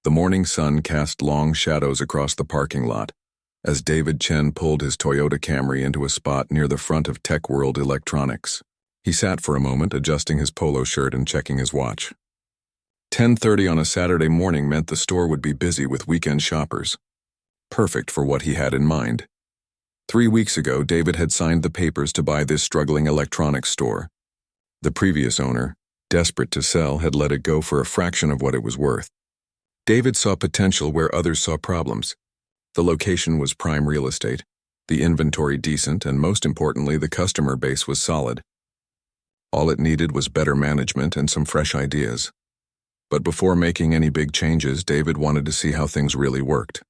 The morning sun cast long shadows across the parking lot as David Chen pulled his Toyota Camry into a spot near the front of Tech World Electronics. He sat for a moment, adjusting his polo shirt and checking his watch. 10:30 on a Saturday morning meant the store would be busy with weekend shoppers. Perfect for what he had in mind. 3 weeks ago, David had signed the papers to buy this struggling electronics store. The previous owner, desperate to sell, had let it go for a fraction of what it was worth. David saw potential where others saw problems. The location was prime real estate, the inventory decent, and most importantly, the customer base was solid. All it needed was better management and some fresh ideas. But before making any big changes, David wanted to see how things really worked.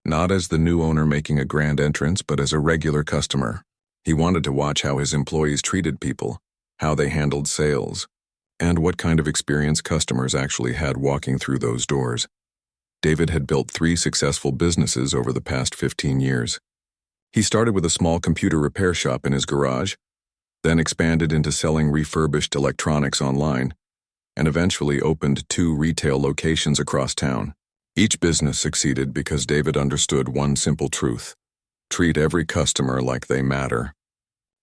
Not as the new owner making a grand entrance, but as a regular customer. He wanted to watch how his employees treated people, how they handled sales, and what kind of experience customers actually had walking through those doors. David had built 3 successful businesses over the past 15 years. He started with a small computer repair shop in his garage, then expanded into selling refurbished electronics online, and eventually opened 2 retail locations across town. Each business succeeded because David understood one simple truth: treat every customer like they matter,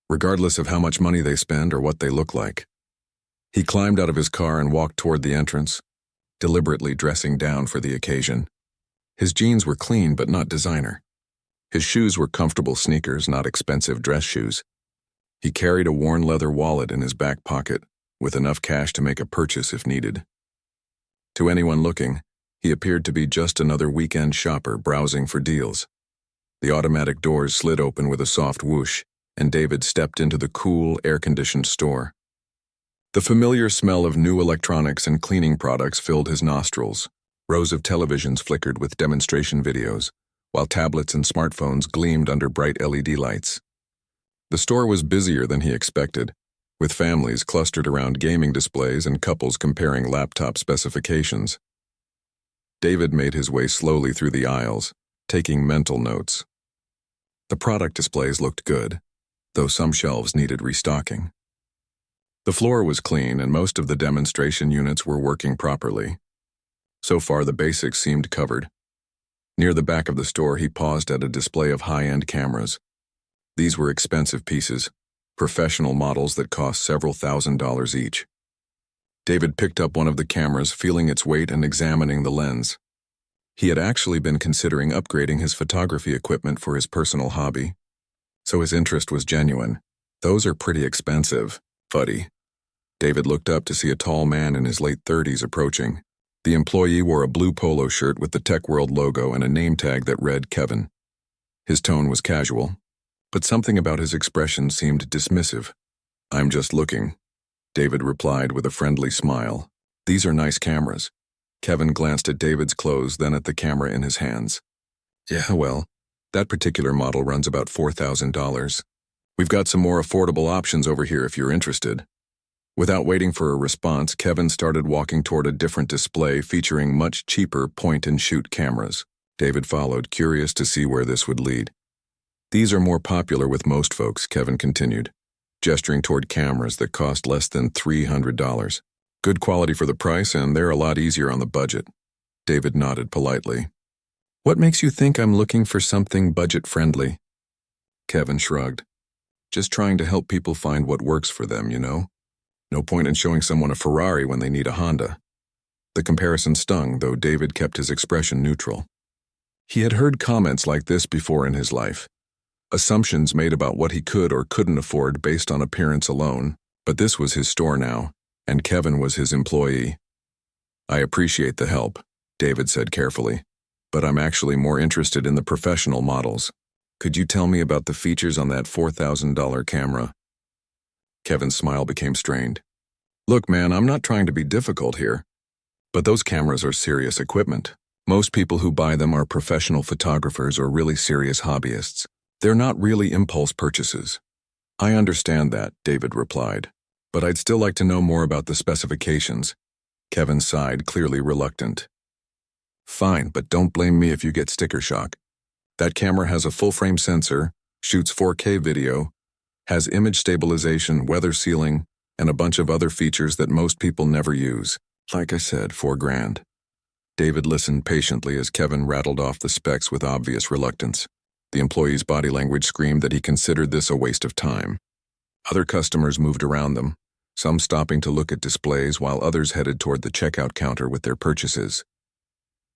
regardless of how much money they spend or what they look like. He climbed out of his car and walked toward the entrance, deliberately dressing down for the occasion. His jeans were clean but not designer. His shoes were comfortable sneakers, not expensive dress shoes. He carried a worn leather wallet in his back pocket, with enough cash to make a purchase if needed. To anyone looking, he appeared to be just another weekend shopper browsing for deals. The automatic doors slid open with a soft whoosh, and David stepped into the cool, air-conditioned store. The familiar smell of new electronics and cleaning products filled his nostrils. Rows of televisions flickered with demonstration videos, while tablets and smartphones gleamed under bright LED lights. The store was busier than he expected, with families clustered around gaming displays and couples comparing laptop specifications. David made his way slowly through the aisles, taking mental notes. The product displays looked good, though some shelves needed restocking. The floor was clean and most of the demonstration units were working properly. So far, the basics seemed covered. Near the back of the store, he paused at a display of high-end cameras. These were expensive pieces, professional models that cost several $1,000s each. David picked up one of the cameras, feeling its weight and examining the lens. He had actually been considering upgrading his photography equipment for his personal hobby, so his interest was genuine. "Those are pretty expensive, buddy." David looked up to see a tall man in his late 30s approaching. The employee wore a blue polo shirt with the Tech World logo and a name tag that read Kevin. His tone was casual, but something about his expression seemed dismissive. "I'm just looking," David replied with a friendly smile. "These are nice cameras." Kevin glanced at David's clothes, then at the camera in his hands. "Yeah, well, that particular model runs about $4,000. We've got some more affordable options over here if you're interested." Without waiting for a response, Kevin started walking toward a different display featuring much cheaper point-and-shoot cameras. David followed, curious to see where this would lead. "These are more popular with most folks," Kevin continued, gesturing toward cameras that cost less than $300. "Good quality for the price, and they're a lot easier on the budget." David nodded politely. "What makes you think I'm looking for something budget-friendly?" Kevin shrugged. "Just trying to help people find what works for them, you know? No point in showing someone a Ferrari when they need a Honda." The comparison stung, though David kept his expression neutral. He had heard comments like this before in his life. Assumptions made about what he could or couldn't afford based on appearance alone, but this was his store now, and Kevin was his employee. "I appreciate the help," David said carefully, "but I'm actually more interested in the professional models. Could you tell me about the features on that $4,000 camera?" Kevin's smile became strained. "Look, man, I'm not trying to be difficult here, but those cameras are serious equipment. Most people who buy them are professional photographers or really serious hobbyists. They're not really impulse purchases." "I understand that," David replied, "but I'd still like to know more about the specifications." Kevin sighed, clearly reluctant. "Fine, but don't blame me if you get sticker shock. That camera has a full-frame sensor, shoots 4K video, has image stabilization, weather sealing, and a bunch of other features that most people never use. Like I said, $4,000. David listened patiently as Kevin rattled off the specs with obvious reluctance. The employee's body language screamed that he considered this a waste of time. Other customers moved around them, some stopping to look at displays while others headed toward the checkout counter with their purchases.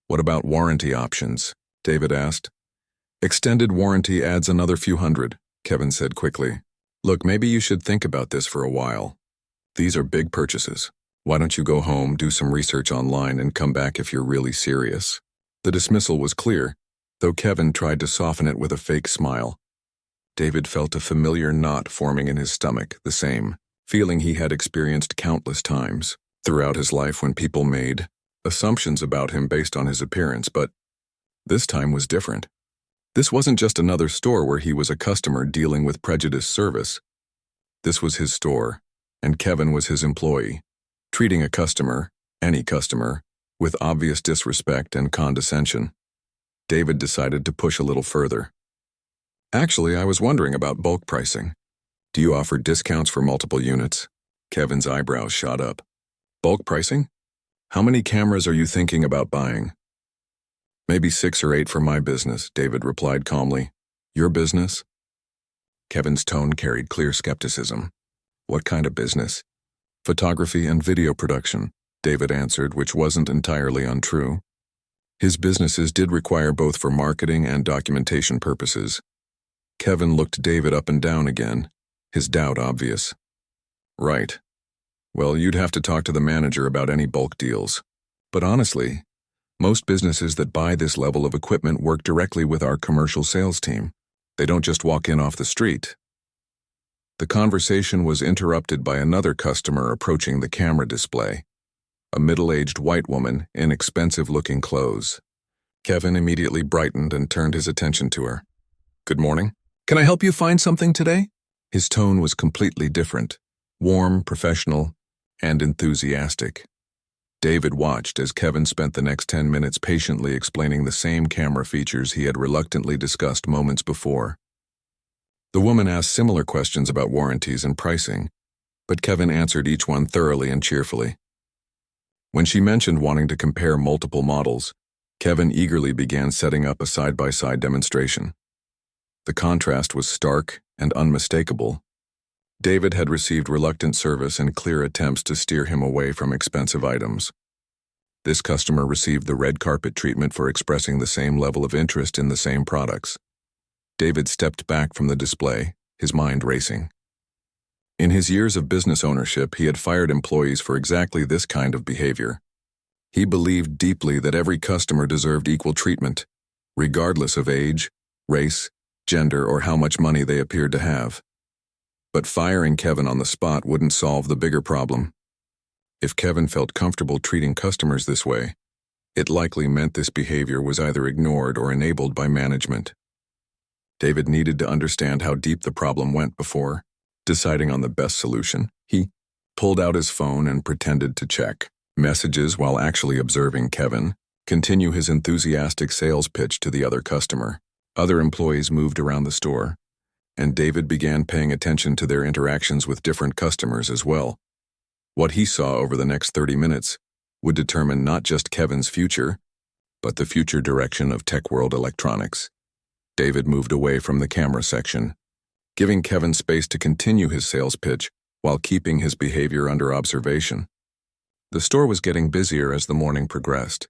"What about warranty options?" David asked. "Extended warranty adds another few hundred," Kevin said quickly. "Look, maybe you should think about this for a while. These are big purchases. Why don't you go home, do some research online, and come back if you're really serious?" The dismissal was clear, though Kevin tried to soften it with a fake smile. David felt a familiar knot forming in his stomach, the same feeling he had experienced countless times throughout his life when people made assumptions about him based on his appearance, but this time was different. This wasn't just another store where he was a customer dealing with prejudiced service. This was his store, and Kevin was his employee, treating a customer, any customer, with obvious disrespect and condescension. David decided to push a little further. "Actually, I was wondering about bulk pricing. Do you offer discounts for multiple units?" Kevin's eyebrows shot up. "Bulk pricing? How many cameras are you thinking about buying?" "Maybe 6 or 8 for my business," David replied calmly. "Your business?" Kevin's tone carried clear skepticism. "What kind of business?" "Photography and video production," David answered, which wasn't entirely untrue. His businesses did require both for marketing and documentation purposes. Kevin looked David up and down again, his doubt obvious. "Right. Well, you'd have to talk to the manager about any bulk deals. But honestly, most businesses that buy this level of equipment work directly with our commercial sales team. They don't just walk in off the street." The conversation was interrupted by another customer approaching the camera display, a middle-aged white woman in expensive-looking clothes. Kevin immediately brightened and turned his attention to her. "Good morning. Can I help you find something today?" His tone was completely different, warm, professional, and enthusiastic. David watched as Kevin spent the next 10 minutes patiently explaining the same camera features he had reluctantly discussed moments before. The woman asked similar questions about warranties and pricing, but Kevin answered each one thoroughly and cheerfully. When she mentioned wanting to compare multiple models, Kevin eagerly began setting up a side-by-side demonstration. The contrast was stark and unmistakable. David had received reluctant service and clear attempts to steer him away from expensive items. This customer received the red carpet treatment for expressing the same level of interest in the same products. David stepped back from the display, his mind racing. In his years of business ownership, he had fired employees for exactly this kind of behavior. He believed deeply that every customer deserved equal treatment, regardless of age, race, gender, or how much money they appeared to have. But firing Kevin on the spot wouldn't solve the bigger problem. If Kevin felt comfortable treating customers this way, it likely meant this behavior was either ignored or enabled by management. David needed to understand how deep the problem went before deciding on the best solution. He pulled out his phone and pretended to check messages while actually observing Kevin continue his enthusiastic sales pitch to the other customer. Other employees moved around the store, and David began paying attention to their interactions with different customers as well. What he saw over the next 30 minutes would determine not just Kevin's future, but the future direction of tech world electronics. David moved away from the camera section, giving Kevin space to continue his sales pitch while keeping his behavior under observation. The store was getting busier as the morning progressed,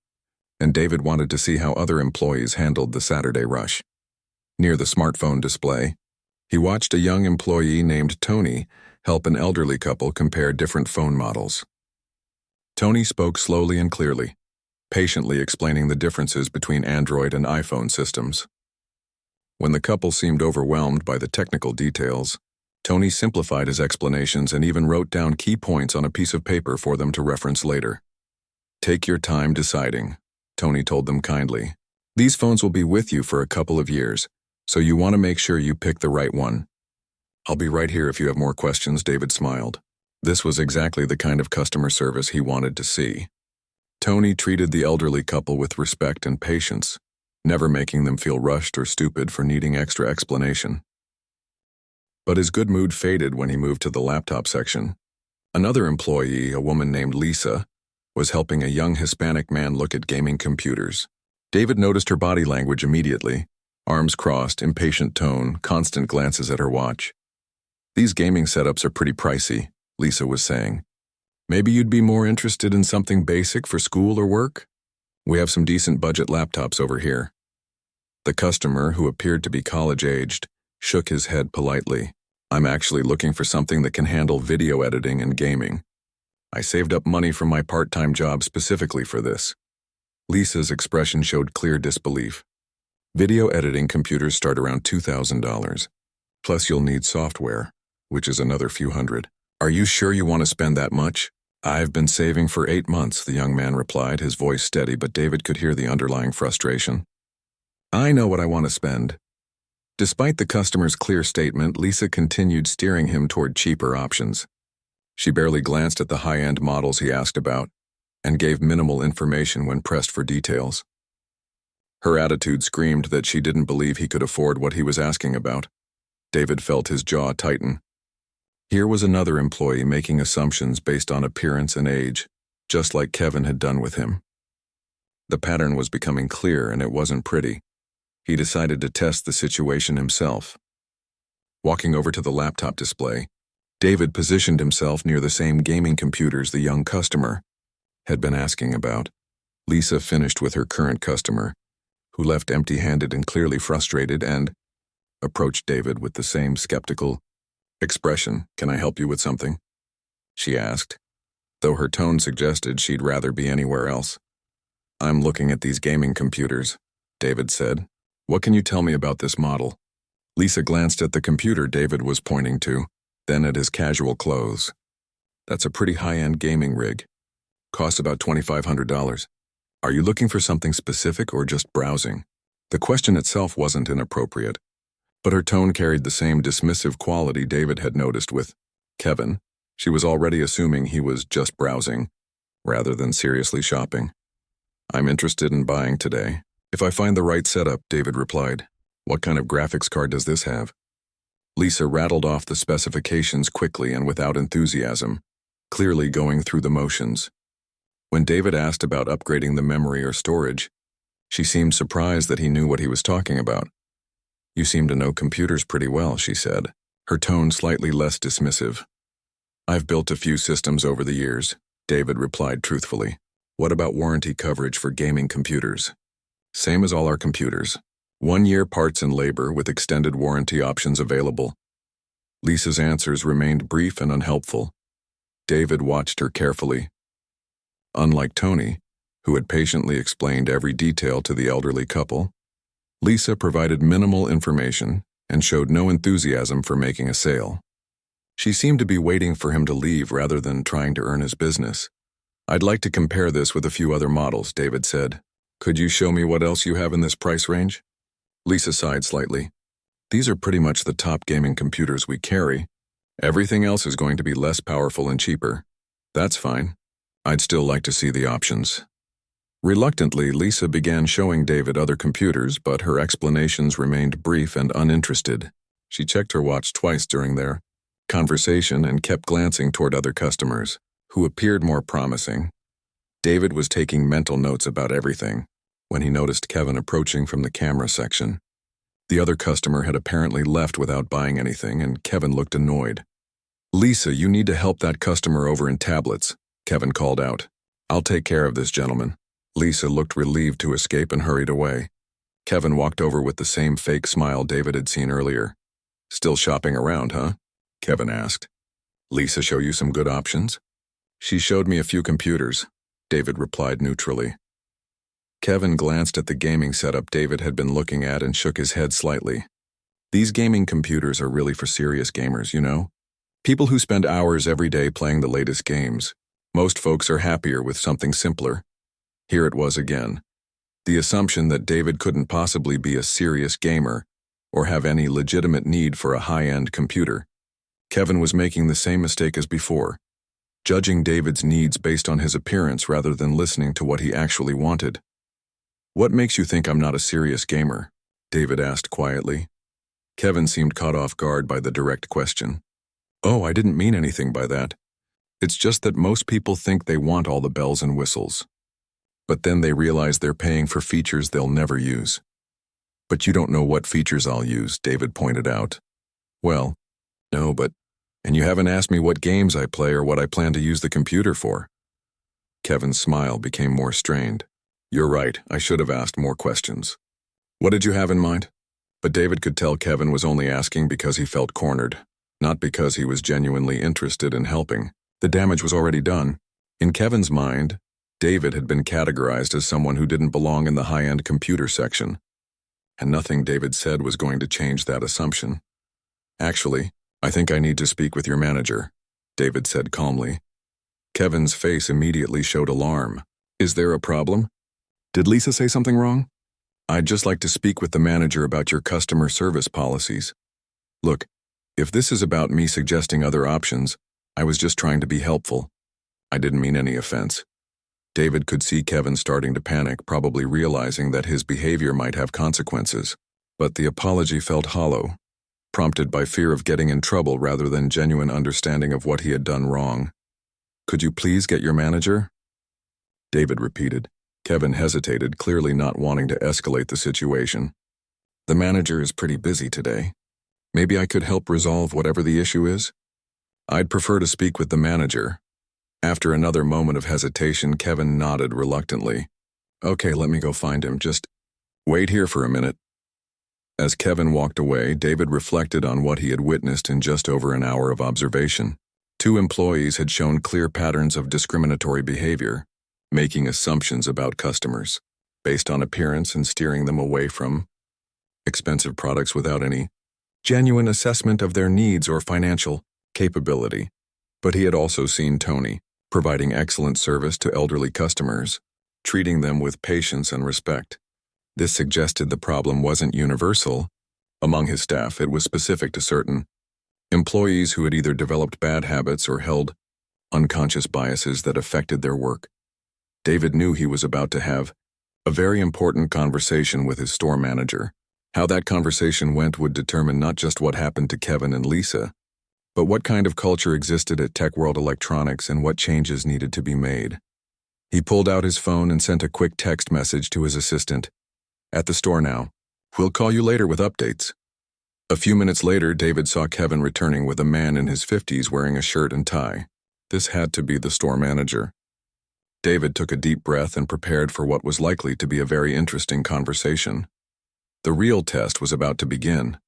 and David wanted to see how other employees handled the Saturday rush. Near the smartphone display, he watched a young employee named Tony help an elderly couple compare different phone models. Tony spoke slowly and clearly, patiently explaining the differences between Android and iPhone systems. When the couple seemed overwhelmed by the technical details, Tony simplified his explanations and even wrote down key points on a piece of paper for them to reference later. "Take your time deciding," Tony told them kindly. "These phones will be with you for a couple of years, so you want to make sure you pick the right one." "I'll be right here if you have more questions," David smiled. This was exactly the kind of customer service he wanted to see. Tony treated the elderly couple with respect and patience, never making them feel rushed or stupid for needing extra explanation. But his good mood faded when he moved to the laptop section. Another employee, a woman named Lisa, was helping a young Hispanic man look at gaming computers. David noticed her body language immediately. Arms crossed, impatient tone, constant glances at her watch. "These gaming setups are pretty pricey," Lisa was saying. "Maybe you'd be more interested in something basic for school or work? We have some decent budget laptops over here." The customer, who appeared to be college-aged, shook his head politely. "I'm actually looking for something that can handle video editing and gaming. I saved up money from my part-time job specifically for this." Lisa's expression showed clear disbelief. "Video editing computers start around $2,000. Plus you'll need software, which is another few hundred. Are you sure you want to spend that much?" "I've been saving for 8 months, the young man replied, his voice steady, but David could hear the underlying frustration. "I know what I want to spend." Despite the customer's clear statement, Lisa continued steering him toward cheaper options. She barely glanced at the high-end models he asked about, and gave minimal information when pressed for details. Her attitude screamed that she didn't believe he could afford what he was asking about. David felt his jaw tighten. Here was another employee making assumptions based on appearance and age, just like Kevin had done with him. The pattern was becoming clear, and it wasn't pretty. He decided to test the situation himself. Walking over to the laptop display, David positioned himself near the same gaming computers the young customer had been asking about. Lisa finished with her current customer, who left empty-handed and clearly frustrated, and approached David with the same skeptical expression. "Can I help you with something?" she asked, though her tone suggested she'd rather be anywhere else. "I'm looking at these gaming computers," David said. "What can you tell me about this model?" Lisa glanced at the computer David was pointing to, then at his casual clothes. "That's a pretty high-end gaming rig. Costs about $2,500. Are you looking for something specific or just browsing?" The question itself wasn't inappropriate, but her tone carried the same dismissive quality David had noticed with Kevin. She was already assuming he was just browsing, rather than seriously shopping. "I'm interested in buying today. If I find the right setup," David replied. "What kind of graphics card does this have?" Lisa rattled off the specifications quickly and without enthusiasm, clearly going through the motions. When David asked about upgrading the memory or storage, she seemed surprised that he knew what he was talking about. "You seem to know computers pretty well," she said, her tone slightly less dismissive. "I've built a few systems over the years," David replied truthfully. "What about warranty coverage for gaming computers?" "Same as all our computers. 1-year parts and labor with extended warranty options available." Lisa's answers remained brief and unhelpful. David watched her carefully. Unlike Tony, who had patiently explained every detail to the elderly couple, Lisa provided minimal information and showed no enthusiasm for making a sale. She seemed to be waiting for him to leave rather than trying to earn his business. "I'd like to compare this with a few other models," David said. "Could you show me what else you have in this price range?" Lisa sighed slightly. "These are pretty much the top gaming computers we carry. Everything else is going to be less powerful and cheaper." "That's fine. I'd still like to see the options." Reluctantly, Lisa began showing David other computers, but her explanations remained brief and uninterested. She checked her watch twice during their conversation and kept glancing toward other customers, who appeared more promising. David was taking mental notes about everything when he noticed Kevin approaching from the camera section. The other customer had apparently left without buying anything, and Kevin looked annoyed. "Lisa, you need to help that customer over in tablets," Kevin called out. "I'll take care of this gentleman." Lisa looked relieved to escape and hurried away. Kevin walked over with the same fake smile David had seen earlier. "Still shopping around, huh?" Kevin asked. "Lisa show you some good options?" "She showed me a few computers," David replied neutrally. Kevin glanced at the gaming setup David had been looking at and shook his head slightly. "These gaming computers are really for serious gamers, you know? People who spend hours every day playing the latest games. Most folks are happier with something simpler." Here it was again. The assumption that David couldn't possibly be a serious gamer or have any legitimate need for a high-end computer. Kevin was making the same mistake as before, judging David's needs based on his appearance rather than listening to what he actually wanted. "What makes you think I'm not a serious gamer?" David asked quietly. Kevin seemed caught off guard by the direct question. "Oh, I didn't mean anything by that. It's just that most people think they want all the bells and whistles. But then they realize they're paying for features they'll never use. But you don't know what features I'll use, David pointed out. Well, no, and you haven't asked me what games I play or what I plan to use the computer for. Kevin's smile became more strained. You're right, I should have asked more questions. What did you have in mind? But David could tell Kevin was only asking because he felt cornered, not because he was genuinely interested in helping. The damage was already done. In Kevin's mind, David had been categorized as someone who didn't belong in the high-end computer section. And nothing David said was going to change that assumption. Actually, I think I need to speak with your manager, David said calmly. Kevin's face immediately showed alarm. Is there a problem? Did Lisa say something wrong? I'd just like to speak with the manager about your customer service policies. Look, if this is about me suggesting other options, I was just trying to be helpful. I didn't mean any offense. David could see Kevin starting to panic, probably realizing that his behavior might have consequences. But the apology felt hollow, prompted by fear of getting in trouble rather than genuine understanding of what he had done wrong. Could you please get your manager? David repeated. Kevin hesitated, clearly not wanting to escalate the situation. The manager is pretty busy today. Maybe I could help resolve whatever the issue is? I'd prefer to speak with the manager. After another moment of hesitation, Kevin nodded reluctantly. Okay, let me go find him. Just wait here for a minute. As Kevin walked away, David reflected on what he had witnessed in just over an hour of observation. 2 employees had shown clear patterns of discriminatory behavior, making assumptions about customers, based on appearance and steering them away from expensive products without any genuine assessment of their needs or financial capability. But he had also seen Tony providing excellent service to elderly customers, treating them with patience and respect. This suggested the problem wasn't universal. Among his staff, it was specific to certain employees who had either developed bad habits or held unconscious biases that affected their work. David knew he was about to have a very important conversation with his store manager. How that conversation went would determine not just what happened to Kevin and Lisa, but what kind of culture existed at Tech World Electronics and what changes needed to be made. He pulled out his phone and sent a quick text message to his assistant. At the store now. We'll call you later with updates. A few minutes later, David saw Kevin returning with a man in his 50s wearing a shirt and tie. This had to be the store manager. David took a deep breath and prepared for what was likely to be a very interesting conversation. The real test was about to begin.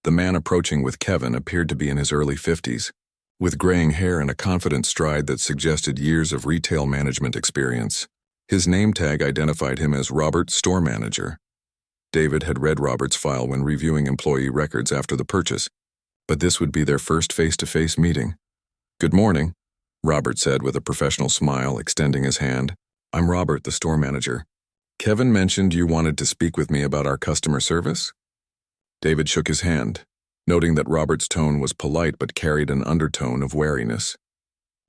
The man approaching with Kevin appeared to be in his early 50s, with graying hair and a confident stride that suggested years of retail management experience. His name tag identified him as Robert, store manager. David had read Robert's file when reviewing employee records after the purchase, but this would be their first face-to-face meeting. Good morning, Robert said with a professional smile, extending his hand. I'm Robert, the store manager. Kevin mentioned you wanted to speak with me about our customer service? David shook his hand, noting that Robert's tone was polite but carried an undertone of wariness.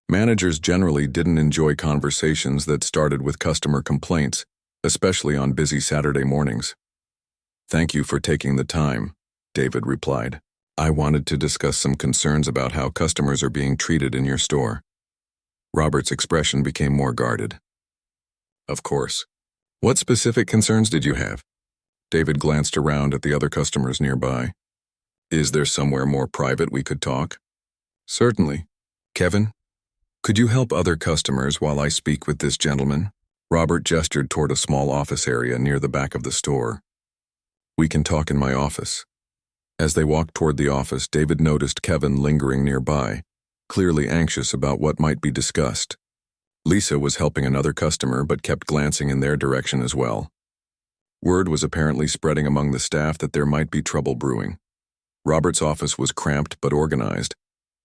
Managers generally didn't enjoy conversations that started with customer complaints, especially on busy Saturday mornings. Thank you for taking the time, David replied. I wanted to discuss some concerns about how customers are being treated in your store. Robert's expression became more guarded. Of course. What specific concerns did you have? David glanced around at the other customers nearby. Is there somewhere more private we could talk? Certainly. Kevin, could you help other customers while I speak with this gentleman? Robert gestured toward a small office area near the back of the store. We can talk in my office. As they walked toward the office, David noticed Kevin lingering nearby, clearly anxious about what might be discussed. Lisa was helping another customer but kept glancing in their direction as well. Word was apparently spreading among the staff that there might be trouble brewing. Robert's office was cramped but organized,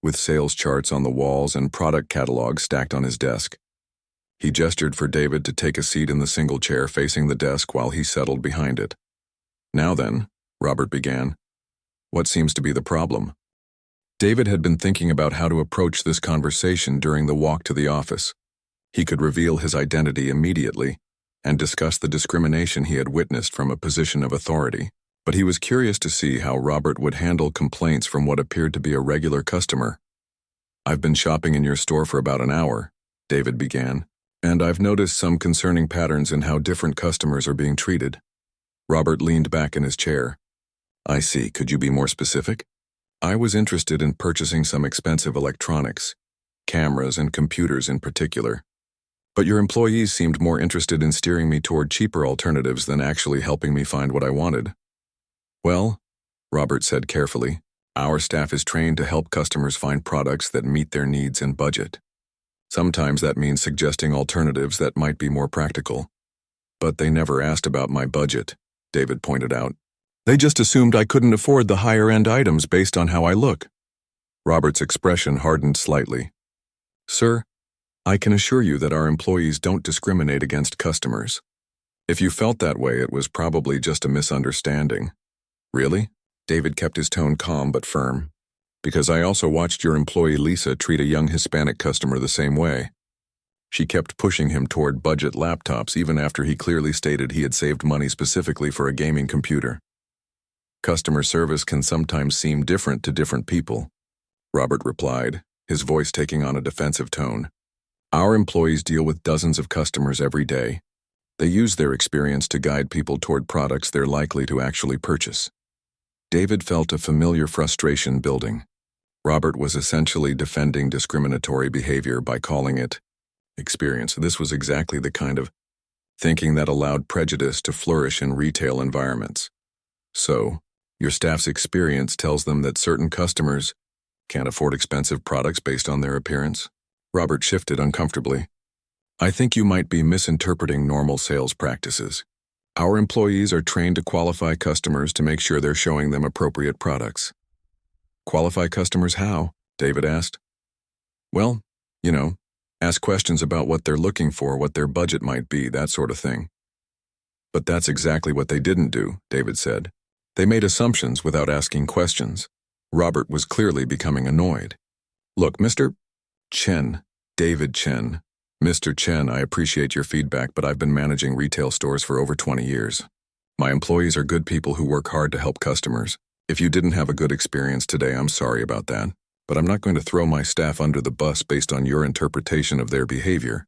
with sales charts on the walls and product catalogs stacked on his desk. He gestured for David to take a seat in the single chair facing the desk while he settled behind it. Now then, Robert began, what seems to be the problem? David had been thinking about how to approach this conversation during the walk to the office. He could reveal his identity immediately and discuss the discrimination he had witnessed from a position of authority, but he was curious to see how Robert would handle complaints from what appeared to be a regular customer. I've been shopping in your store for about an hour, David began, and I've noticed some concerning patterns in how different customers are being treated. Robert leaned back in his chair. I see. Could you be more specific? I was interested in purchasing some expensive electronics, cameras and computers in particular. But your employees seemed more interested in steering me toward cheaper alternatives than actually helping me find what I wanted. Well, Robert said carefully, our staff is trained to help customers find products that meet their needs and budget. Sometimes that means suggesting alternatives that might be more practical. But they never asked about my budget, David pointed out. They just assumed I couldn't afford the higher-end items based on how I look. Robert's expression hardened slightly. Sir, I can assure you that our employees don't discriminate against customers. If you felt that way, it was probably just a misunderstanding. Really? David kept his tone calm but firm. Because I also watched your employee Lisa treat a young Hispanic customer the same way. She kept pushing him toward budget laptops even after he clearly stated he had saved money specifically for a gaming computer. Customer service can sometimes seem different to different people, Robert replied, his voice taking on a defensive tone. Our employees deal with dozens of customers every day. They use their experience to guide people toward products they're likely to actually purchase. David felt a familiar frustration building. Robert was essentially defending discriminatory behavior by calling it experience. This was exactly the kind of thinking that allowed prejudice to flourish in retail environments. So, your staff's experience tells them that certain customers can't afford expensive products based on their appearance? Robert shifted uncomfortably. I think you might be misinterpreting normal sales practices. Our employees are trained to qualify customers to make sure they're showing them appropriate products. Qualify customers how? David asked. Well, ask questions about what they're looking for, what their budget might be, that sort of thing. But that's exactly what they didn't do, David said. They made assumptions without asking questions. Robert was clearly becoming annoyed. Look, Mr. Chen, David Chen. Mr. Chen, I appreciate your feedback, but I've been managing retail stores for over 20 years. My employees are good people who work hard to help customers. If you didn't have a good experience today, I'm sorry about that. But I'm not going to throw my staff under the bus based on your interpretation of their behavior.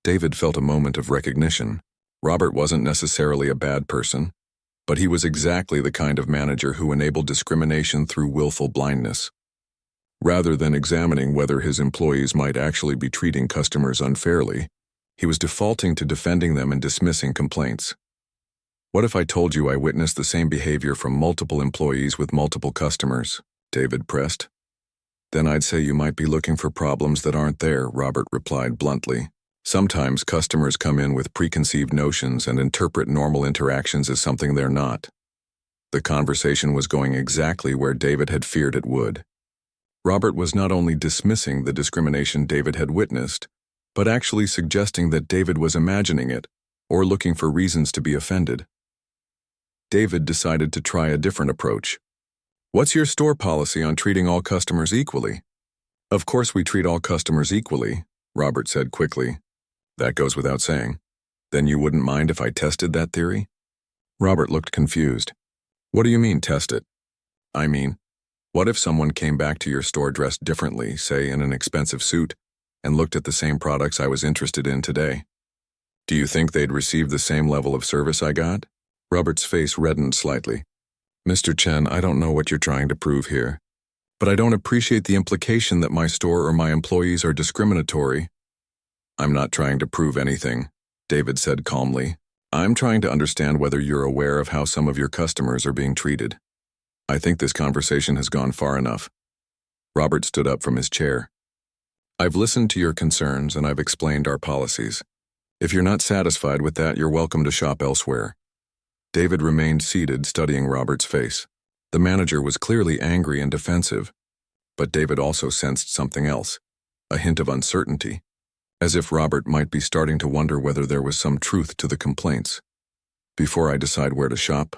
David felt a moment of recognition. Robert wasn't necessarily a bad person, but he was exactly the kind of manager who enabled discrimination through willful blindness. Rather than examining whether his employees might actually be treating customers unfairly, he was defaulting to defending them and dismissing complaints. What if I told you I witnessed the same behavior from multiple employees with multiple customers? David pressed. Then I'd say you might be looking for problems that aren't there, Robert replied bluntly. Sometimes customers come in with preconceived notions and interpret normal interactions as something they're not. The conversation was going exactly where David had feared it would. Robert was not only dismissing the discrimination David had witnessed, but actually suggesting that David was imagining it or looking for reasons to be offended. David decided to try a different approach. What's your store policy on treating all customers equally? Of course we treat all customers equally, Robert said quickly. That goes without saying. Then you wouldn't mind if I tested that theory? Robert looked confused. What do you mean, test it? I mean, what if someone came back to your store dressed differently, say in an expensive suit, and looked at the same products I was interested in today? Do you think they'd receive the same level of service I got? Robert's face reddened slightly. Mr. Chen, I don't know what you're trying to prove here, but I don't appreciate the implication that my store or my employees are discriminatory. I'm not trying to prove anything, David said calmly. I'm trying to understand whether you're aware of how some of your customers are being treated. I think this conversation has gone far enough. Robert stood up from his chair. I've listened to your concerns and I've explained our policies. If you're not satisfied with that, you're welcome to shop elsewhere. David remained seated, studying Robert's face. The manager was clearly angry and defensive, but David also sensed something else, a hint of uncertainty, as if Robert might be starting to wonder whether there was some truth to the complaints. Before I decide where to shop,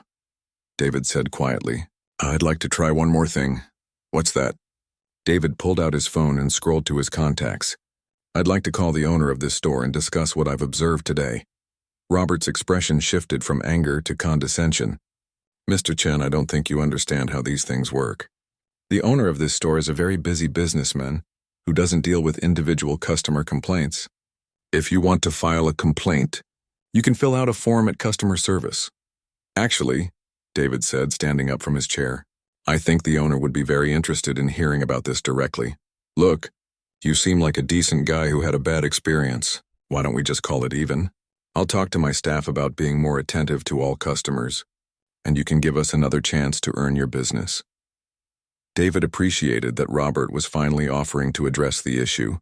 David said quietly, I'd like to try one more thing. What's that? David pulled out his phone and scrolled to his contacts. I'd like to call the owner of this store and discuss what I've observed today. Robert's expression shifted from anger to condescension. Mr. Chen, I don't think you understand how these things work. The owner of this store is a very busy businessman, who doesn't deal with individual customer complaints. If you want to file a complaint, you can fill out a form at customer service. Actually, David said, standing up from his chair, I think the owner would be very interested in hearing about this directly. Look, you seem like a decent guy who had a bad experience. Why don't we just call it even? I'll talk to my staff about being more attentive to all customers, and you can give us another chance to earn your business. David appreciated that Robert was finally offering to address the issue,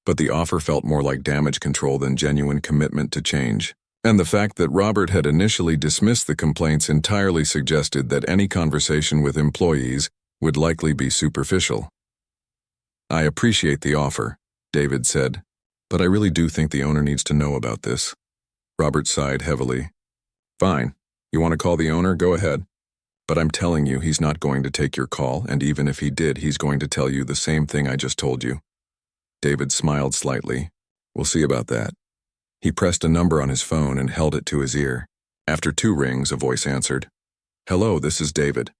but the offer felt more like damage control than genuine commitment to change. And the fact that Robert had initially dismissed the complaints entirely suggested that any conversation with employees would likely be superficial. I appreciate the offer, David said, but I really do think the owner needs to know about this. Robert sighed heavily. Fine. You want to call the owner? Go ahead. But I'm telling you, he's not going to take your call, and even if he did, he's going to tell you the same thing I just told you. David smiled slightly. We'll see about that. He pressed a number on his phone and held it to his ear. After 2 rings, a voice answered. Hello, this is David.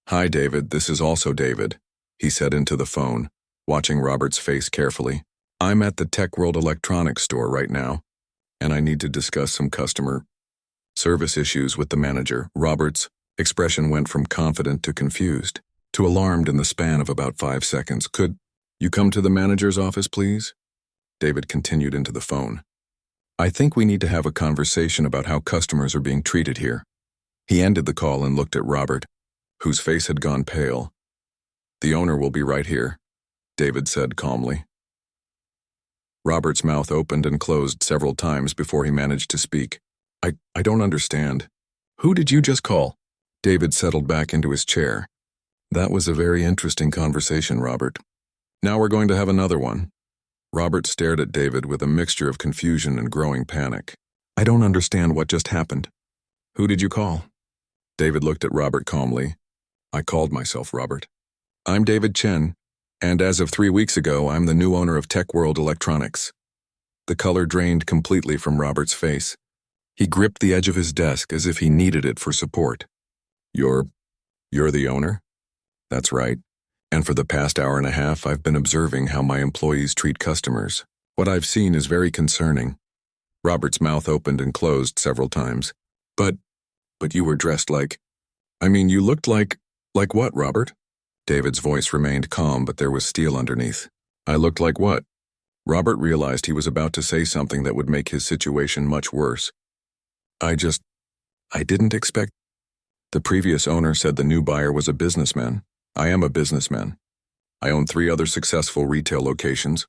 Hi, David, this is also David, he said into the phone, watching Robert's face carefully. I'm at the Tech World Electronics store right now, and I need to discuss some customer service issues with the manager. Robert's expression went from confident to confused, to alarmed in the span of about 5 seconds. Could you come to the manager's office, please? David continued into the phone. I think we need to have a conversation about how customers are being treated here. He ended the call and looked at Robert, whose face had gone pale. The owner will be right here, David said calmly. Robert's mouth opened and closed several times before he managed to speak. I don't understand. Who did you just call? David settled back into his chair. That was a very interesting conversation, Robert. Now we're going to have another one. Robert stared at David with a mixture of confusion and growing panic. I don't understand what just happened. Who did you call? David looked at Robert calmly. I called myself Robert. I'm David Chen, and as of 3 weeks ago, I'm the new owner of Tech World Electronics. The color drained completely from Robert's face. He gripped the edge of his desk as if he needed it for support. You're the owner? That's right. And for the past hour and a half, I've been observing how my employees treat customers. What I've seen is very concerning. Robert's mouth opened and closed several times. But you were dressed like... you looked like what, Robert? David's voice remained calm, but there was steel underneath. I looked like what? Robert realized he was about to say something that would make his situation much worse. I didn't expect... The previous owner said the new buyer was a businessman. I am a businessman. I own 3 other successful retail locations,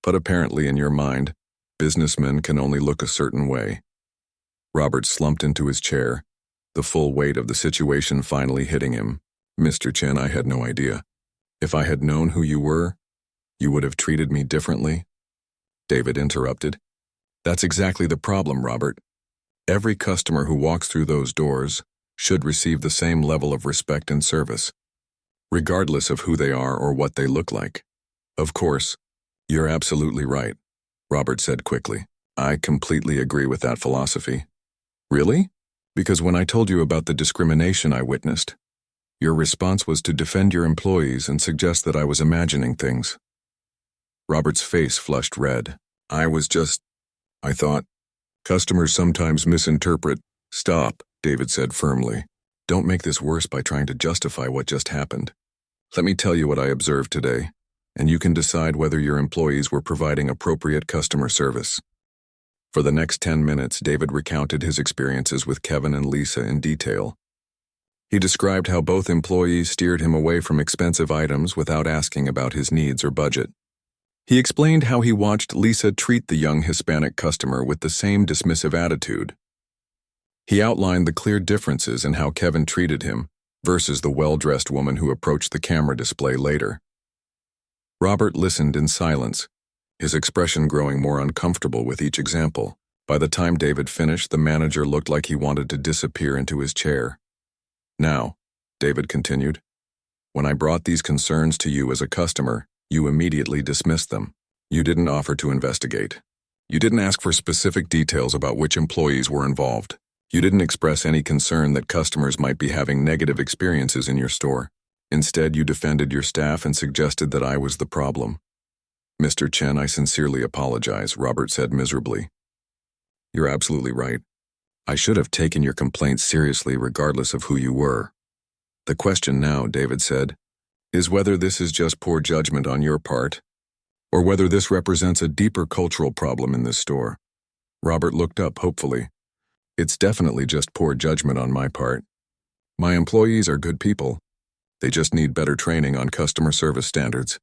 but apparently in your mind, businessmen can only look a certain way. Robert slumped into his chair, the full weight of the situation finally hitting him. Mr. Chen, I had no idea. If I had known who you were, you would have treated me differently. David interrupted. That's exactly the problem, Robert. Every customer who walks through those doors should receive the same level of respect and service, regardless of who they are or what they look like. Of course, you're absolutely right, Robert said quickly. I completely agree with that philosophy. Really? Because when I told you about the discrimination I witnessed, your response was to defend your employees and suggest that I was imagining things. Robert's face flushed red. I thought, customers sometimes misinterpret. Stop, David said firmly. Don't make this worse by trying to justify what just happened. Let me tell you what I observed today, and you can decide whether your employees were providing appropriate customer service. For the next 10 minutes, David recounted his experiences with Kevin and Lisa in detail. He described how both employees steered him away from expensive items without asking about his needs or budget. He explained how he watched Lisa treat the young Hispanic customer with the same dismissive attitude. He outlined the clear differences in how Kevin treated him versus the well-dressed woman who approached the camera display later. Robert listened in silence, his expression growing more uncomfortable with each example. By the time David finished, the manager looked like he wanted to disappear into his chair. Now, David continued, when I brought these concerns to you as a customer, you immediately dismissed them. You didn't offer to investigate. You didn't ask for specific details about which employees were involved. You didn't express any concern that customers might be having negative experiences in your store. Instead, you defended your staff and suggested that I was the problem. Mr. Chen, I sincerely apologize, Robert said miserably. You're absolutely right. I should have taken your complaint seriously regardless of who you were. The question now, David said, is whether this is just poor judgment on your part, or whether this represents a deeper cultural problem in this store. Robert looked up hopefully. It's definitely just poor judgment on my part. My employees are good people. They just need better training on customer service standards.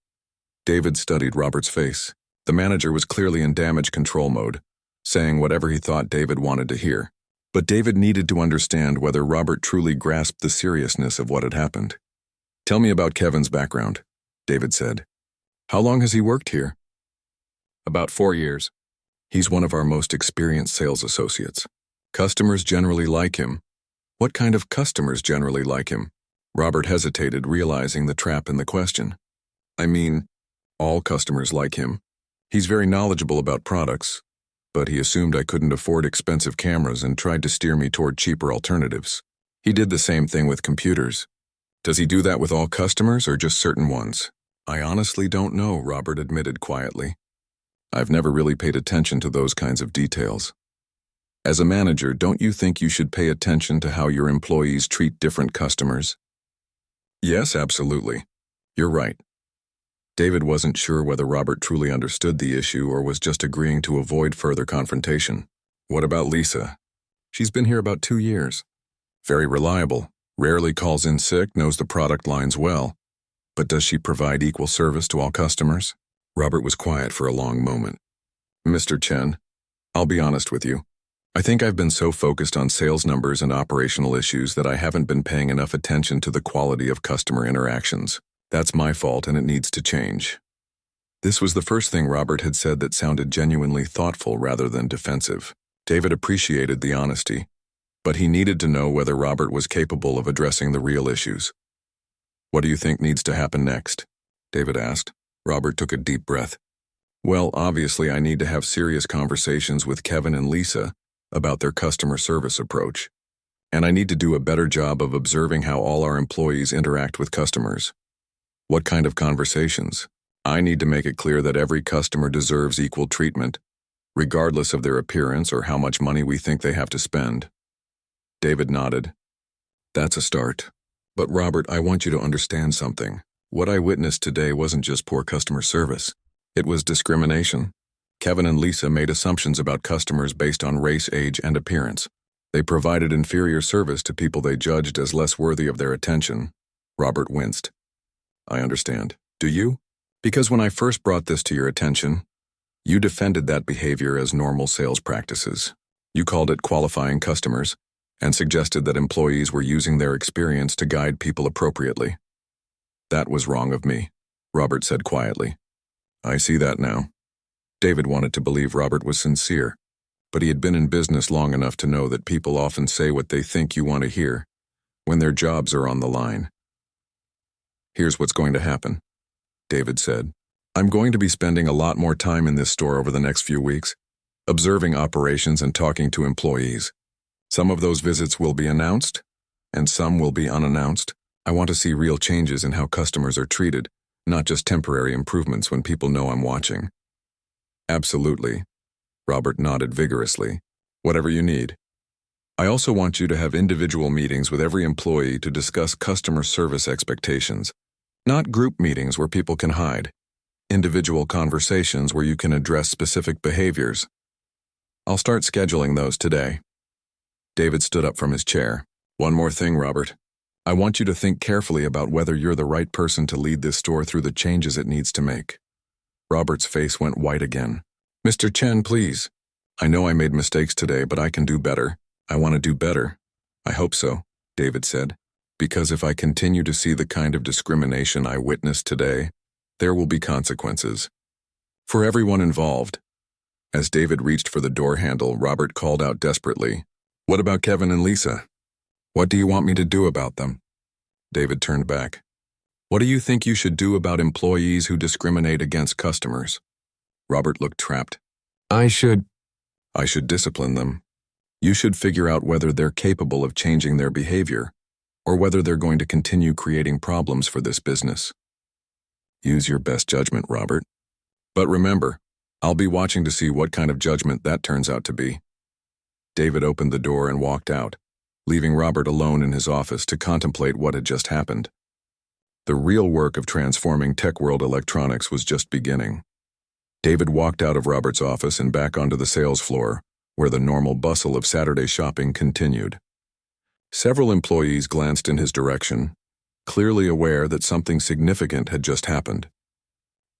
David studied Robert's face. The manager was clearly in damage control mode, saying whatever he thought David wanted to hear. But David needed to understand whether Robert truly grasped the seriousness of what had happened. Tell me about Kevin's background, David said. How long has he worked here? About 4 years. He's one of our most experienced sales associates. Customers generally like him. What kind of customers generally like him? Robert hesitated, realizing the trap in the question. I mean, all customers like him. He's very knowledgeable about products, but he assumed I couldn't afford expensive cameras and tried to steer me toward cheaper alternatives. He did the same thing with computers. Does he do that with all customers or just certain ones? I honestly don't know, Robert admitted quietly. I've never really paid attention to those kinds of details. As a manager, don't you think you should pay attention to how your employees treat different customers? Yes, absolutely. You're right. David wasn't sure whether Robert truly understood the issue or was just agreeing to avoid further confrontation. What about Lisa? She's been here about 2 years. Very reliable, rarely calls in sick, knows the product lines well. But does she provide equal service to all customers? Robert was quiet for a long moment. Mr. Chen, I'll be honest with you. I think I've been so focused on sales numbers and operational issues that I haven't been paying enough attention to the quality of customer interactions. That's my fault and it needs to change. This was the first thing Robert had said that sounded genuinely thoughtful rather than defensive. David appreciated the honesty, but he needed to know whether Robert was capable of addressing the real issues. What do you think needs to happen next? David asked. Robert took a deep breath. Well, obviously I need to have serious conversations with Kevin and Lisa about their customer service approach. And I need to do a better job of observing how all our employees interact with customers. What kind of conversations? I need to make it clear that every customer deserves equal treatment, regardless of their appearance or how much money we think they have to spend. David nodded. That's a start. But Robert, I want you to understand something. What I witnessed today wasn't just poor customer service. It was discrimination. Kevin and Lisa made assumptions about customers based on race, age, and appearance. They provided inferior service to people they judged as less worthy of their attention. Robert winced. I understand. Do you? Because when I first brought this to your attention, you defended that behavior as normal sales practices. You called it qualifying customers and suggested that employees were using their experience to guide people appropriately. That was wrong of me, Robert said quietly. I see that now. David wanted to believe Robert was sincere, but he had been in business long enough to know that people often say what they think you want to hear when their jobs are on the line. Here's what's going to happen, David said. I'm going to be spending a lot more time in this store over the next few weeks, observing operations and talking to employees. Some of those visits will be announced, and some will be unannounced. I want to see real changes in how customers are treated, not just temporary improvements when people know I'm watching. Absolutely. Robert nodded vigorously. Whatever you need. I also want you to have individual meetings with every employee to discuss customer service expectations. Not group meetings where people can hide. Individual conversations where you can address specific behaviors. I'll start scheduling those today. David stood up from his chair. One more thing, Robert. I want you to think carefully about whether you're the right person to lead this store through the changes it needs to make. Robert's face went white again. Mr. Chen, please. I know I made mistakes today, but I can do better. I want to do better. I hope so, David said. Because if I continue to see the kind of discrimination I witnessed today, there will be consequences. For everyone involved. As David reached for the door handle, Robert called out desperately, What about Kevin and Lisa? What do you want me to do about them? David turned back. What do you think you should do about employees who discriminate against customers? Robert looked trapped. I should discipline them. You should figure out whether they're capable of changing their behavior, or whether they're going to continue creating problems for this business. Use your best judgment, Robert. But remember, I'll be watching to see what kind of judgment that turns out to be. David opened the door and walked out, leaving Robert alone in his office to contemplate what had just happened. The real work of transforming tech world electronics was just beginning. David walked out of Robert's office and back onto the sales floor, where the normal bustle of Saturday shopping continued. Several employees glanced in his direction, clearly aware that something significant had just happened.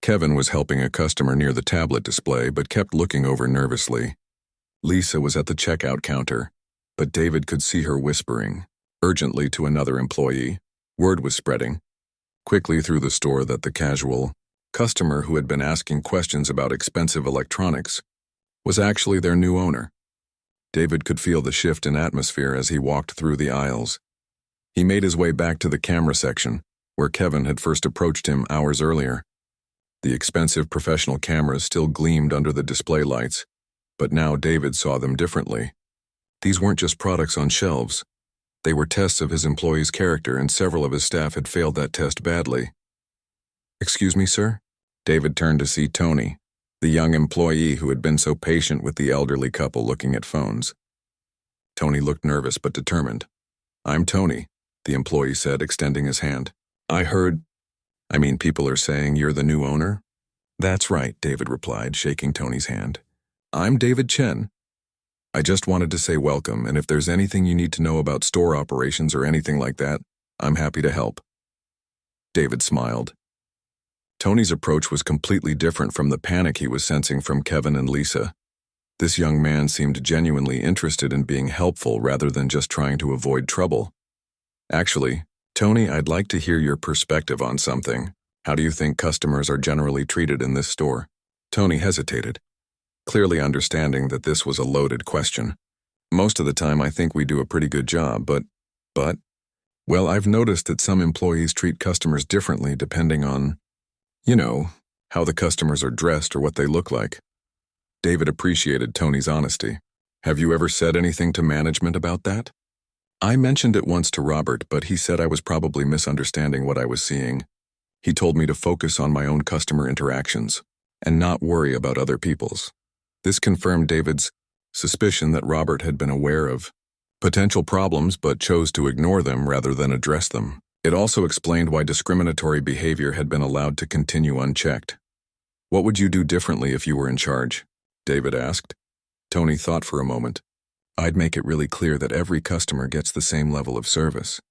Kevin was helping a customer near the tablet display but kept looking over nervously. Lisa was at the checkout counter, but David could see her whispering urgently to another employee. Word was spreading quickly through the store that the casual customer who had been asking questions about expensive electronics was actually their new owner. David could feel the shift in atmosphere as he walked through the aisles. He made his way back to the camera section, where Kevin had first approached him hours earlier. The expensive professional cameras still gleamed under the display lights, but now David saw them differently. These weren't just products on shelves. They were tests of his employee's character, and several of his staff had failed that test badly. "Excuse me, sir?" David turned to see Tony, the young employee who had been so patient with the elderly couple looking at phones. Tony looked nervous but determined. "I'm Tony," the employee said, extending his hand. People are saying you're the new owner?" "That's right," David replied, shaking Tony's hand. "I'm David Chen. I just wanted to say welcome, and if there's anything you need to know about store operations or anything like that, I'm happy to help." David smiled. Tony's approach was completely different from the panic he was sensing from Kevin and Lisa. This young man seemed genuinely interested in being helpful rather than just trying to avoid trouble. "Actually, Tony, I'd like to hear your perspective on something. How do you think customers are generally treated in this store?" Tony hesitated, clearly understanding that this was a loaded question. "Most of the time I think we do a pretty good job, but, well, I've noticed that some employees treat customers differently depending on, how the customers are dressed or what they look like." David appreciated Tony's honesty. "Have you ever said anything to management about that?" "I mentioned it once to Robert, but he said I was probably misunderstanding what I was seeing. He told me to focus on my own customer interactions and not worry about other people's." This confirmed David's suspicion that Robert had been aware of potential problems but chose to ignore them rather than address them. It also explained why discriminatory behavior had been allowed to continue unchecked. "What would you do differently if you were in charge?" David asked. Tony thought for a moment. "I'd make it really clear that every customer gets the same level of service.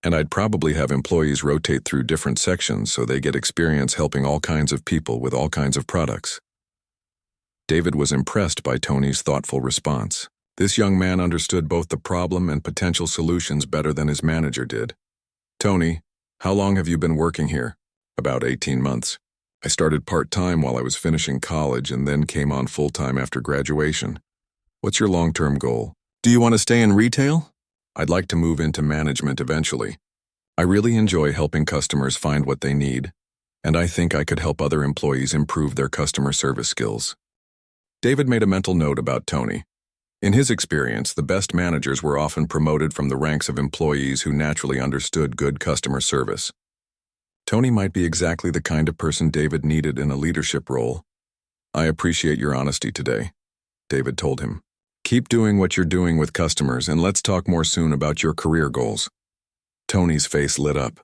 And I'd probably have employees rotate through different sections so they get experience helping all kinds of people with all kinds of products." David was impressed by Tony's thoughtful response. This young man understood both the problem and potential solutions better than his manager did. "Tony, how long have you been working here?" "About 18 months. I started part-time while I was finishing college and then came on full-time after graduation. What's your long-term goal?" "Do you want to stay in retail?" "I'd like to move into management eventually. I really enjoy helping customers find what they need, and I think I could help other employees improve their customer service skills." David made a mental note about Tony. In his experience, the best managers were often promoted from the ranks of employees who naturally understood good customer service. Tony might be exactly the kind of person David needed in a leadership role. "I appreciate your honesty today," David told him. "Keep doing what you're doing with customers, and let's talk more soon about your career goals." Tony's face lit up.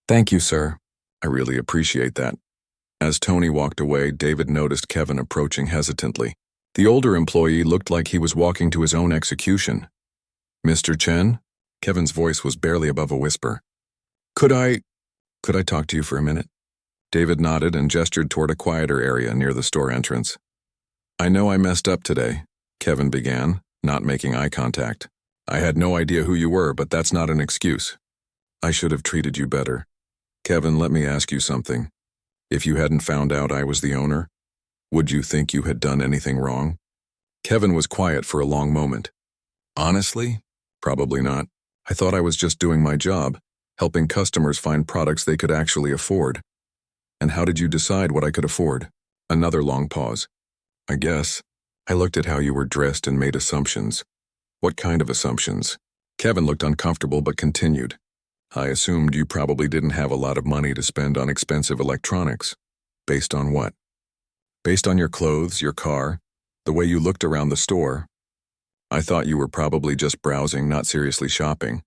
"Thank you, sir. I really appreciate that." As Tony walked away, David noticed Kevin approaching hesitantly. The older employee looked like he was walking to his own execution. "Mr. Chen?" Kevin's voice was barely above a whisper. Could I talk to you for a minute?" David nodded and gestured toward a quieter area near the store entrance. "I know I messed up today," Kevin began, not making eye contact. "I had no idea who you were, but that's not an excuse. I should have treated you better. Kevin, let me ask you something. If you hadn't found out I was the owner, would you think you had done anything wrong?" Kevin was quiet for a long moment. "Honestly, probably not. I thought I was just doing my job, helping customers find products they could actually afford." "And how did you decide what I could afford?" Another long pause. "I guess I looked at how you were dressed and made assumptions." "What kind of assumptions?" Kevin looked uncomfortable but continued. "I assumed you probably didn't have a lot of money to spend on expensive electronics." "Based on what?" Based on your clothes, your car, the way you looked around the store, I thought you were probably just browsing, not seriously shopping.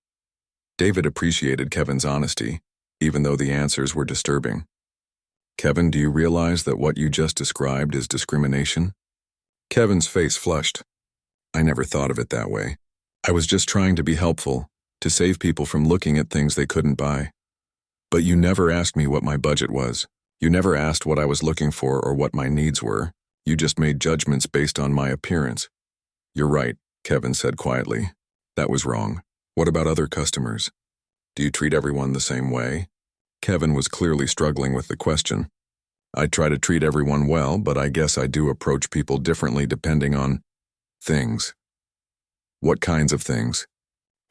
David appreciated Kevin's honesty, even though the answers were disturbing. Kevin, do you realize that what you just described is discrimination? Kevin's face flushed. I never thought of it that way. I was just trying to be helpful, to save people from looking at things they couldn't buy. But you never asked me what my budget was. You never asked what I was looking for or what my needs were. You just made judgments based on my appearance. You're right, Kevin said quietly. That was wrong. What about other customers? Do you treat everyone the same way? Kevin was clearly struggling with the question. I try to treat everyone well, but I guess I do approach people differently depending on things. What kinds of things?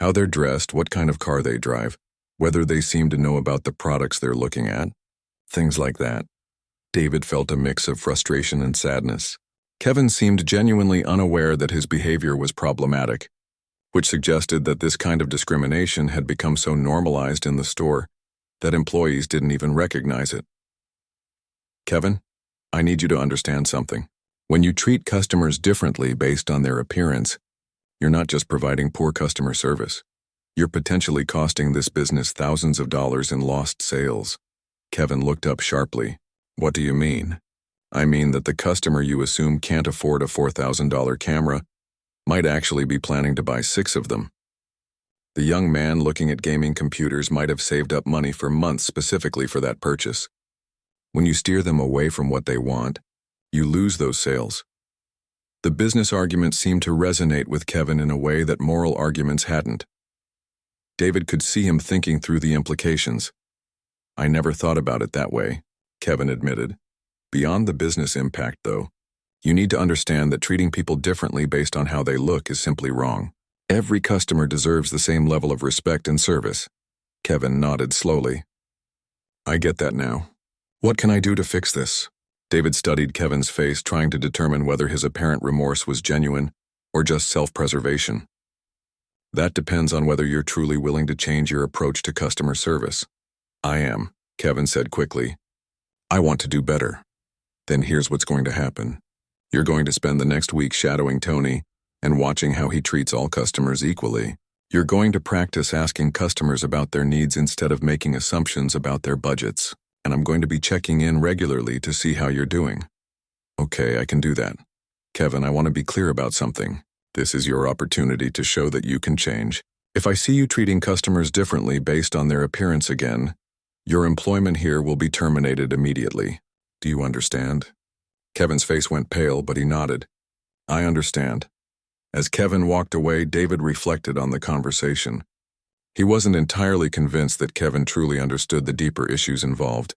How they're dressed, what kind of car they drive, whether they seem to know about the products they're looking at. Things like that. David felt a mix of frustration and sadness. Kevin seemed genuinely unaware that his behavior was problematic, which suggested that this kind of discrimination had become so normalized in the store that employees didn't even recognize it. Kevin, I need you to understand something. When you treat customers differently based on their appearance, you're not just providing poor customer service. You're potentially costing this business thousands of dollars in lost sales. Kevin looked up sharply. What do you mean? I mean that the customer you assume can't afford a $4,000 camera might actually be planning to buy 6 of them. The young man looking at gaming computers might have saved up money for months specifically for that purchase. When you steer them away from what they want, you lose those sales. The business argument seemed to resonate with Kevin in a way that moral arguments hadn't. David could see him thinking through the implications. I never thought about it that way, Kevin admitted. Beyond the business impact, though, you need to understand that treating people differently based on how they look is simply wrong. Every customer deserves the same level of respect and service. Kevin nodded slowly. I get that now. What can I do to fix this? David studied Kevin's face, trying to determine whether his apparent remorse was genuine or just self-preservation. That depends on whether you're truly willing to change your approach to customer service. I am, Kevin said quickly. I want to do better. Then here's what's going to happen. You're going to spend the next week shadowing Tony and watching how he treats all customers equally. You're going to practice asking customers about their needs instead of making assumptions about their budgets. And I'm going to be checking in regularly to see how you're doing. Okay, I can do that. Kevin, I want to be clear about something. This is your opportunity to show that you can change. If I see you treating customers differently based on their appearance again, your employment here will be terminated immediately. Do you understand? Kevin's face went pale, but he nodded. I understand. As Kevin walked away, David reflected on the conversation. He wasn't entirely convinced that Kevin truly understood the deeper issues involved,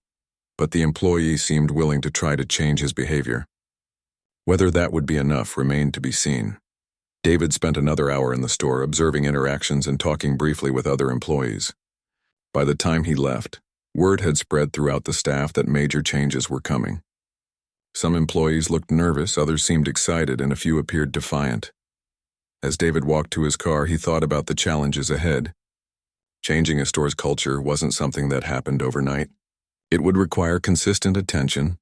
but the employee seemed willing to try to change his behavior. Whether that would be enough remained to be seen. David spent another hour in the store observing interactions and talking briefly with other employees. By the time he left, word had spread throughout the staff that major changes were coming. Some employees looked nervous, others seemed excited, and a few appeared defiant. As David walked to his car, he thought about the challenges ahead. Changing a store's culture wasn't something that happened overnight. It would require consistent attention,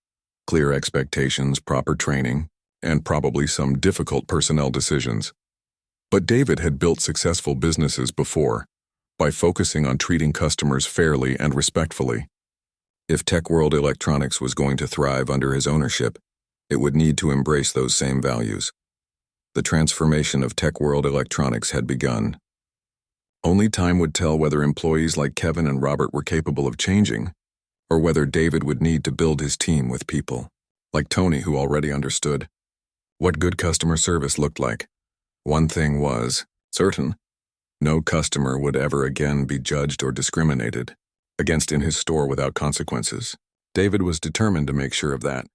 clear expectations, proper training, and probably some difficult personnel decisions. But David had built successful businesses before, by focusing on treating customers fairly and respectfully. If Tech World Electronics was going to thrive under his ownership, it would need to embrace those same values. The transformation of Tech World Electronics had begun. Only time would tell whether employees like Kevin and Robert were capable of changing, or whether David would need to build his team with people, like Tony, who already understood what good customer service looked like. One thing was certain: no customer would ever again be judged or discriminated against in his store without consequences. David was determined to make sure of that.